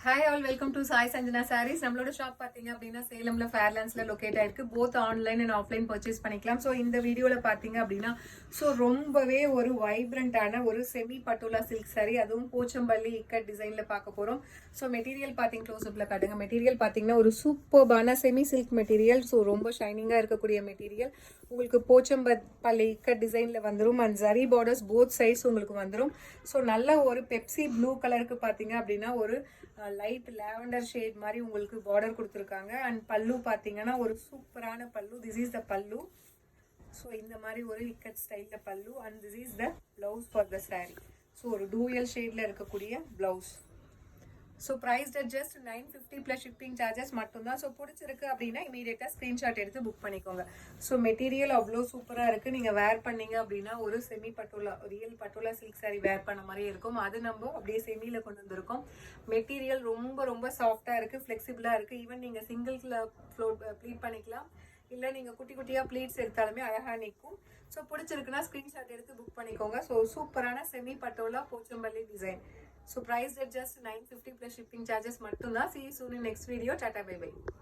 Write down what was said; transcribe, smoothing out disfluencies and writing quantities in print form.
Hi all, welcome to Sai Sanjana Sarees. நம்மளோட shop பார்த்தீங்க அப்படின்னா சேலம்ல ஃபேர்லாண்ட்ஸ்ல லொக்கேட் ஆயிருக்கு. Both online and offline purchase பண்ணிக்கலாம். ஸோ இந்த வீடியோவில் பார்த்தீங்க அப்படின்னா ரொம்பவே ஒரு வைப்ரண்டான ஒரு செமி பட்டோலா சில்க் சாரீ, அதுவும் போச்சம்பள்ளி இக்கட் டிசைனில் பார்க்க போகிறோம். ஸோ மெட்டீரியல் பார்த்தீங்க, க்ளோஸ்அப்பில் காட்டுங்க. மெட்டீரியல் பார்த்தீங்கன்னா ஒரு சூப்பர்பான செமி சில்க் மெட்டீரியல். ஸோ ரொம்ப ஷைனிங்காக இருக்கக்கூடிய மெட்டீரியல். உங்களுக்கு போச்சம்பள்ளி இக்கட் டிசைனில் வந்துடும். And zari borders both sides உங்களுக்கு வந்துடும். ஸோ நல்ல ஒரு பெப்சி ப்ளூ கலருக்கு பார்த்தீங்க அப்படின்னா ஒரு லைட் லாவெண்டர் ஷேட் மாதிரி உங்களுக்கு பார்டர் கொடுத்துருக்காங்க. அண்ட் பல்லு பார்த்தீங்கன்னா ஒரு சூப்பரான பல்லு. திஸ் இஸ் த பல்லு. ஸோ இந்த மாதிரி ஒரு இக்கட் ஸ்டைலில் பல்லு. And this is the blouse for the sari. So ஒரு டூயல் ஷேடில் இருக்கக்கூடிய blouse. So prized at just 950 plus shipping charges மட்டும்தான். ஸோ பிடிச்சிருக்கு அப்படின்னா இமீடியட்டாக ஸ்க்ரீன்ஷாட் எடுத்து புக் பண்ணிக்கோங்க. ஸோ மெட்டீரியல் அவ்வளோ சூப்பராக இருக்குது. நீங்கள் வேர் பண்ணீங்க அப்படின்னா ஒரு semi patola, real patola silk sari wear பண்ண மாதிரி இருக்கும். அது நம்ம அப்படியே செமியில் கொண்டு வந்திருக்கோம். மெட்டீரியல் ரொம்ப ரொம்ப சாஃப்டாக இருக்குது, ஃப்ளெக்சிபிளாக இருக்குது. ஈவன் நீங்கள் சிங்கிள்ஸில் ப்ளீட் பண்ணிக்கலாம், இல்லை நீங்கள் குட்டி குட்டியாக ப்ளீட்ஸ் எடுத்தாலுமே அழகாக நிற்கும். ஸோ பிடிச்சிருக்குன்னா ஸ்க்ரீன்ஷாட் எடுத்து புக் பண்ணிக்கோங்க. ஸோ சூப்பரான semi patola Pochampalli design. So priced at just 950 plus shipping charges mattumda. See you soon in next video. Tata, bye bye.